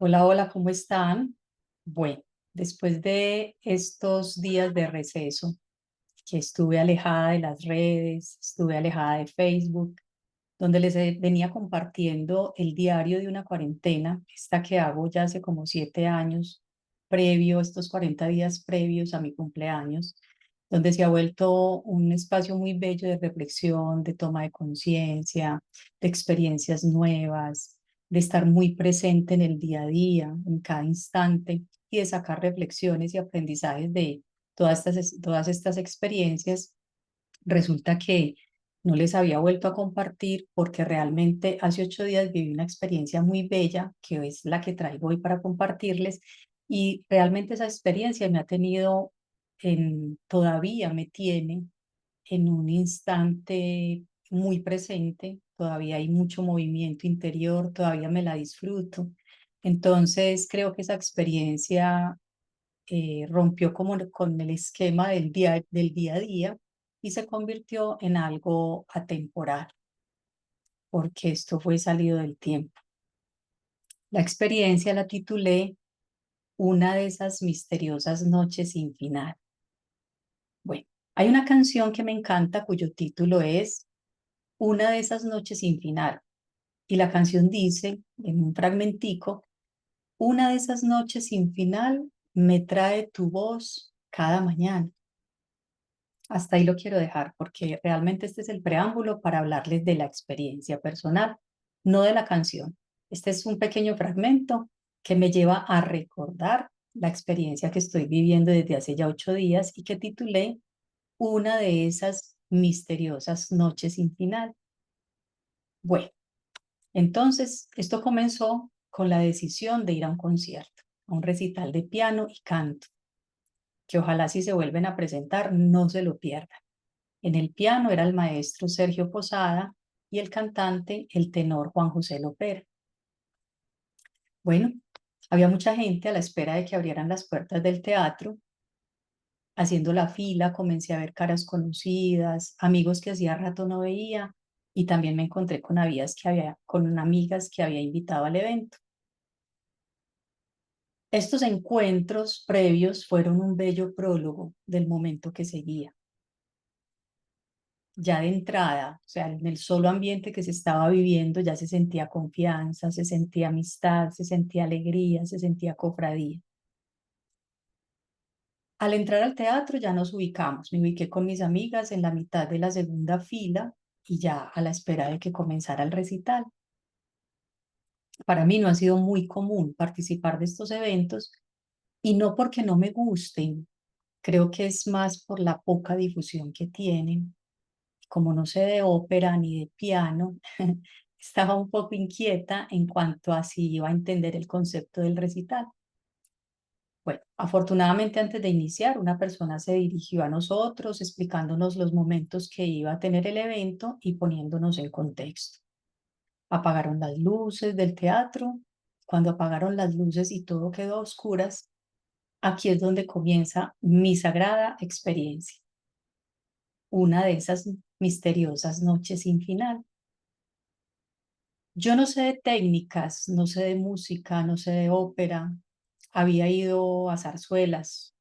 Hola, hola, ¿cómo están? Bueno, después de estos días de receso, que estuve alejada de las redes, estuve alejada de Facebook, donde venía compartiendo el diario de una cuarentena, esta que hago ya hace como 7 años, estos 40 días previos a mi cumpleaños, donde se ha vuelto un espacio muy bello de reflexión, de toma de conciencia, de experiencias nuevas, de estar muy presente en el día a día, en cada instante, y de sacar reflexiones y aprendizajes de todas estas experiencias. Resulta que no les había vuelto a compartir porque realmente hace 8 días viví una experiencia muy bella que es la que traigo hoy para compartirles, y realmente esa experiencia me ha tenido todavía me tiene en un instante muy presente. Todavía hay mucho movimiento interior, todavía me la disfruto. Entonces creo que esa experiencia rompió como con el esquema del día a día y se convirtió en algo atemporal, porque esto fue salido del tiempo. La experiencia la titulé Una de esas misteriosas noches sin final. Bueno, hay una canción que me encanta cuyo título es Una de esas noches sin final, y la canción dice en un fragmentico: una de esas noches sin final me trae tu voz cada mañana. Hasta ahí lo quiero dejar porque realmente este es el preámbulo para hablarles de la experiencia personal, no de la canción. Este es un pequeño fragmento que me lleva a recordar la experiencia que estoy viviendo desde hace ya 8 días y que titulé Una de esas misteriosas noches sin final. Bueno, entonces esto comenzó con la decisión de ir a un concierto, a un recital de piano y canto, que ojalá, si se vuelven a presentar, no se lo pierdan. En el piano era el maestro Sergio Posada y el cantante, el tenor Juan José Lopera. Bueno, había mucha gente a la espera de que abrieran las puertas del teatro. Haciendo la fila, comencé a ver caras conocidas, amigos que hacía rato no veía, y también me encontré con amigas que había invitado al evento. Estos encuentros previos fueron un bello prólogo del momento que seguía. Ya de entrada, o sea, en el solo ambiente que se estaba viviendo, ya se sentía confianza, se sentía amistad, se sentía alegría, se sentía cofradía. Al entrar al teatro ya nos ubicamos, me ubiqué con mis amigas en la mitad de la segunda fila y ya a la espera de que comenzara el recital. Para mí no ha sido muy común participar de estos eventos, y no porque no me gusten, creo que es más por la poca difusión que tienen. Como no sé de ópera ni de piano, estaba un poco inquieta en cuanto a si iba a entender el concepto del recital. Bueno, afortunadamente antes de iniciar, una persona se dirigió a nosotros explicándonos los momentos que iba a tener el evento y poniéndonos en contexto. Apagaron las luces del teatro. Cuando apagaron las luces y todo quedó a oscuras, aquí es donde comienza mi sagrada experiencia, una de esas misteriosas noches sin final. Yo no sé de técnicas, no sé de música, no sé de ópera. Había ido a zarzuelas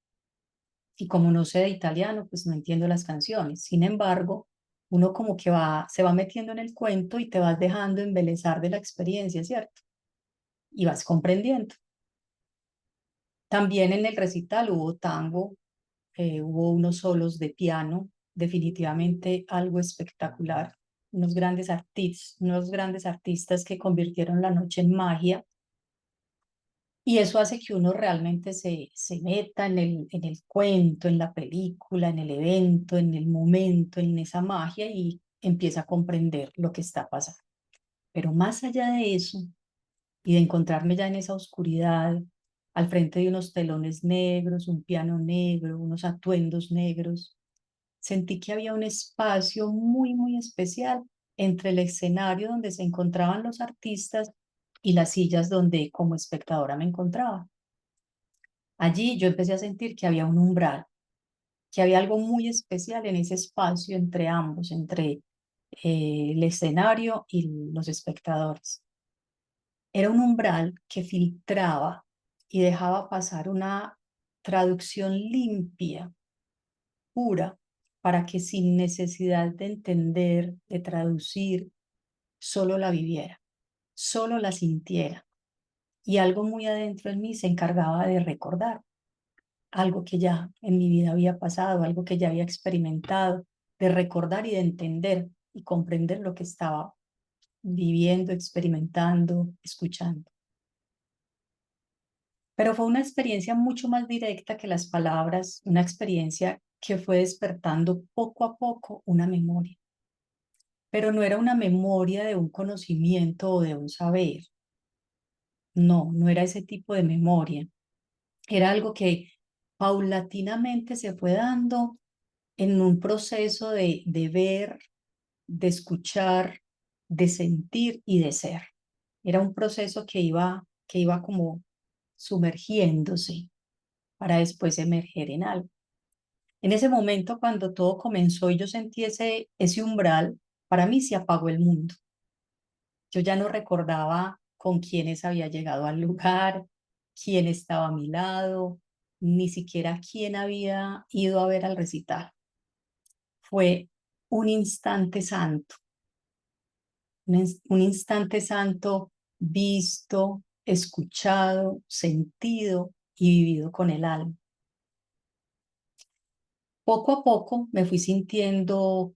y como no sé de italiano, pues no entiendo las canciones. Sin embargo, uno como que se va metiendo en el cuento y te vas dejando embelezar de la experiencia, ¿cierto? Y vas comprendiendo. También en el recital hubo tango, hubo unos solos de piano, definitivamente algo espectacular. Unos grandes artistas que convirtieron la noche en magia. Y eso hace que uno realmente se meta en el cuento, en la película, en el evento, en el momento, en esa magia, y empieza a comprender lo que está pasando. Pero más allá de eso, y de encontrarme ya en esa oscuridad, al frente de unos telones negros, un piano negro, unos atuendos negros, sentí que había un espacio muy, muy especial entre el escenario donde se encontraban los artistas y las sillas donde como espectadora me encontraba. Allí yo empecé a sentir que había un umbral, que había algo muy especial en ese espacio entre ambos, entre el escenario y los espectadores. Era un umbral que filtraba y dejaba pasar una traducción limpia, pura, para que sin necesidad de entender, de traducir, solo la viviera, solo la sintiera. Y algo muy adentro en mí se encargaba de recordar algo que ya en mi vida había pasado, algo que ya había experimentado, de recordar y de entender y comprender lo que estaba viviendo, experimentando, escuchando. Pero fue una experiencia mucho más directa que las palabras, una experiencia que fue despertando poco a poco una memoria. Pero no era una memoria de un conocimiento o de un saber. No, no era ese tipo de memoria. Era algo que paulatinamente se fue dando en un proceso de ver, de escuchar, de sentir y de ser. Era un proceso que iba como sumergiéndose para después emerger en algo. En ese momento, cuando todo comenzó y yo sentí ese umbral, para mí se apagó el mundo. Yo ya no recordaba con quiénes había llegado al lugar, quién estaba a mi lado, ni siquiera quién había ido a ver al recital. Fue un instante santo, un instante santo visto, escuchado, sentido y vivido con el alma. Poco a poco me fui sintiendo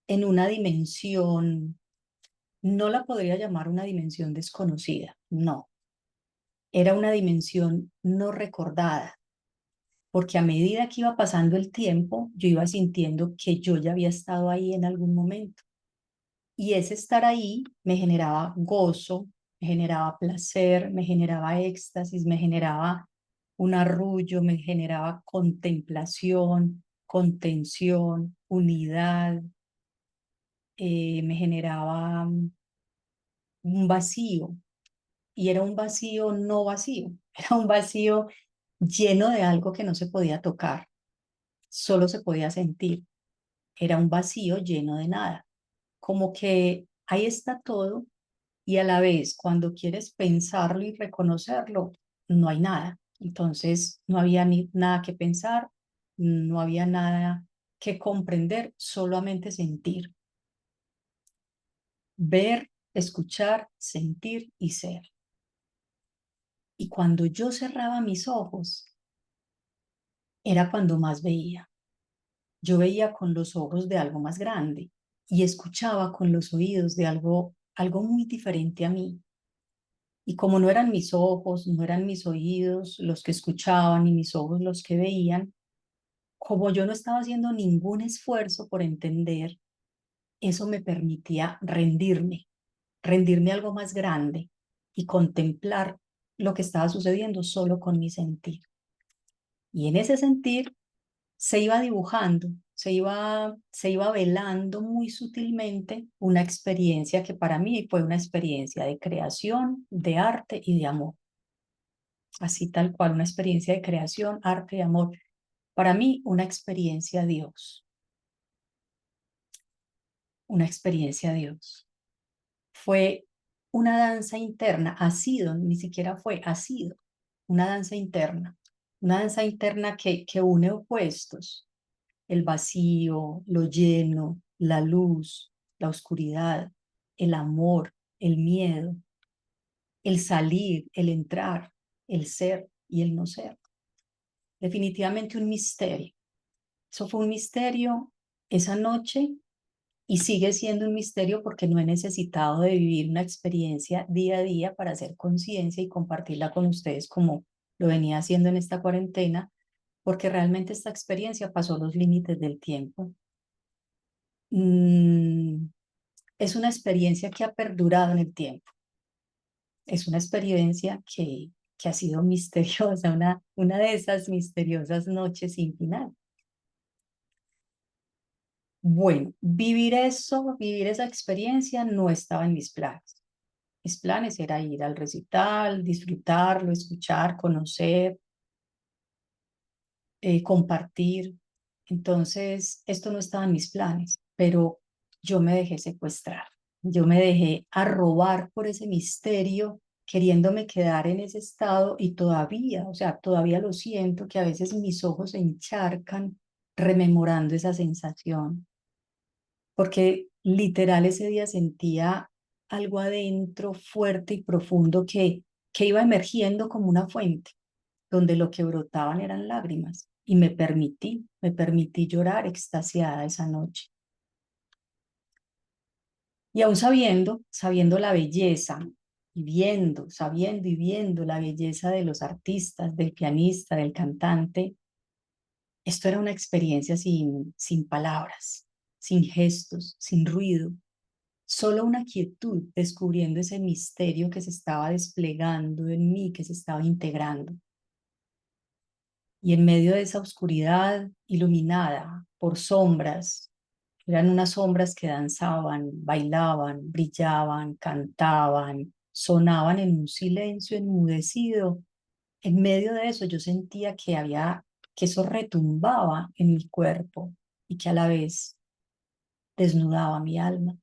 en una dimensión, no la podría llamar una dimensión desconocida, no, era una dimensión no recordada, porque a medida que iba pasando el tiempo, yo iba sintiendo que yo ya había estado ahí en algún momento. Y ese estar ahí me generaba gozo, me generaba placer, me generaba éxtasis, me generaba un arrullo, me generaba contemplación, contención, unidad, me generaba un vacío. Y era un vacío no vacío, era un vacío lleno de algo que no se podía tocar, solo se podía sentir. Era un vacío lleno de nada, como que ahí está todo y a la vez cuando quieres pensarlo y reconocerlo, no hay nada. Entonces no había ni nada que pensar, no había nada que comprender, solamente sentir, ver, escuchar, sentir y ser. Y cuando yo cerraba mis ojos, era cuando más veía. Yo veía con los ojos de algo más grande y escuchaba con los oídos de algo muy diferente a mí. Y como no eran mis ojos, no eran mis oídos los que escuchaban y mis ojos los que veían, como yo no estaba haciendo ningún esfuerzo por entender, eso me permitía rendirme, rendirme a algo más grande y contemplar lo que estaba sucediendo solo con mi sentir. Y en ese sentir se iba dibujando, se iba velando muy sutilmente una experiencia que para mí fue una experiencia de creación, de arte y de amor. Así tal cual, una experiencia de creación, arte y amor. Para mí, una experiencia Dios, una experiencia Dios. Fue una danza interna, ha sido, ni siquiera fue, ha sido una danza interna que une opuestos, el vacío, lo lleno, la luz, la oscuridad, el amor, el miedo, el salir, el entrar, el ser y el no ser. Definitivamente un misterio. Eso fue un misterio esa noche y sigue siendo un misterio porque no he necesitado de vivir una experiencia día a día para hacer conciencia y compartirla con ustedes como lo venía haciendo en esta cuarentena, porque realmente esta experiencia pasó los límites del tiempo. Mm, es una experiencia que ha perdurado en el tiempo. Es una experiencia que ha sido misteriosa, una de esas misteriosas noches sin final. Bueno, vivir eso, vivir esa experiencia no estaba en mis planes. Mis planes era ir al recital, disfrutarlo, escuchar, conocer, compartir. Entonces, esto no estaba en mis planes, pero yo me dejé secuestrar. Yo me dejé arrobar por ese misterio queriéndome quedar en ese estado y todavía, o sea, todavía lo siento que a veces mis ojos se encharcan rememorando esa sensación, porque literal ese día sentía algo adentro fuerte y profundo que iba emergiendo como una fuente, donde lo que brotaban eran lágrimas y me permití llorar extasiada esa noche. Y aún sabiendo la belleza y sabiendo y viendo la belleza de los artistas, del pianista, del cantante, esto era una experiencia sin palabras, sin gestos, sin ruido, solo una quietud descubriendo ese misterio que se estaba desplegando en mí, que se estaba integrando. Y en medio de esa oscuridad iluminada por sombras, eran unas sombras que danzaban, bailaban, brillaban, cantaban, sonaban en un silencio enmudecido. En medio de eso yo sentía que eso retumbaba en mi cuerpo y que a la vez desnudaba mi alma.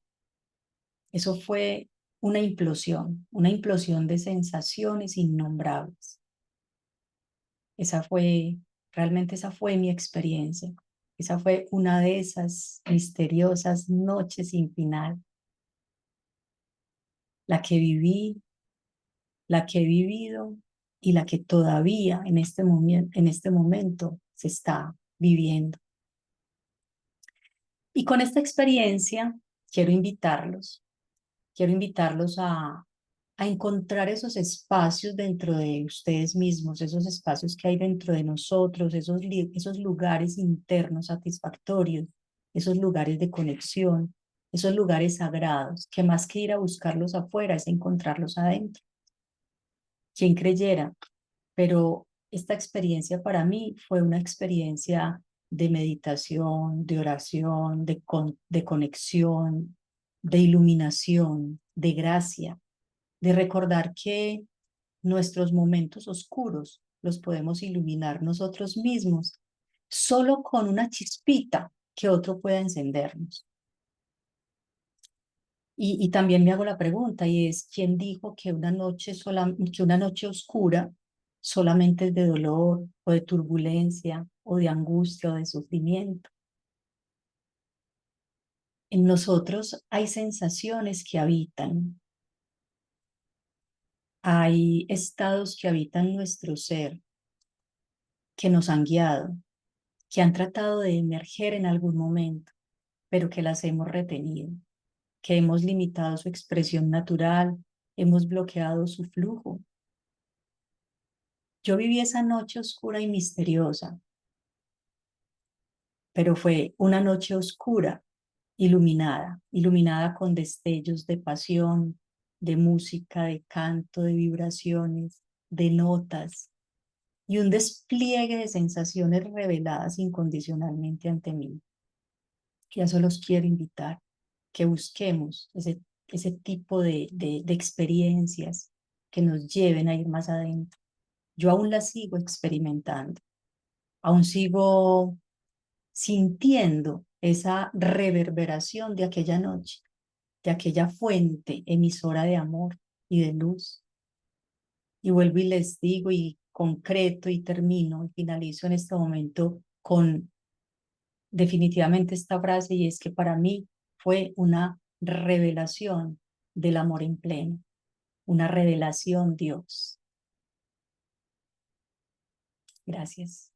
Eso fue una implosión de sensaciones innombrables. Esa fue, realmente esa fue mi experiencia. Esa fue una de esas misteriosas noches sin final, la que viví, la que he vivido y la que todavía en este momento se está viviendo. Y con esta experiencia quiero quiero invitarlos a encontrar esos espacios dentro de ustedes mismos, esos espacios que hay dentro de nosotros, esos lugares internos satisfactorios, esos lugares de conexión, esos lugares sagrados, que más que ir a buscarlos afuera es encontrarlos adentro. Quien creyera, pero esta experiencia para mí fue una experiencia de meditación, de oración, de conexión, de iluminación, de gracia, de recordar que nuestros momentos oscuros los podemos iluminar nosotros mismos, solo con una chispita que otro pueda encendernos. Y también me hago la pregunta, y es, ¿quién dijo que que una noche oscura solamente es de dolor o de turbulencia o de angustia o de sufrimiento? En nosotros hay sensaciones que habitan, hay estados que habitan nuestro ser, que nos han guiado, que han tratado de emerger en algún momento, pero que las hemos retenido, que hemos limitado su expresión natural, hemos bloqueado su flujo. Yo viví esa noche oscura y misteriosa, pero fue una noche oscura, iluminada con destellos de pasión, de música, de canto, de vibraciones, de notas y un despliegue de sensaciones reveladas incondicionalmente ante mí. Que ya solo os quiero invitar, que busquemos ese tipo de experiencias que nos lleven a ir más adentro. Yo aún las sigo experimentando, aún sigo sintiendo esa reverberación de aquella noche, de aquella fuente emisora de amor y de luz. Y vuelvo y les digo y concreto y termino y finalizo en este momento con definitivamente esta frase y es que para mí fue una revelación del amor en pleno, una revelación Dios. Gracias.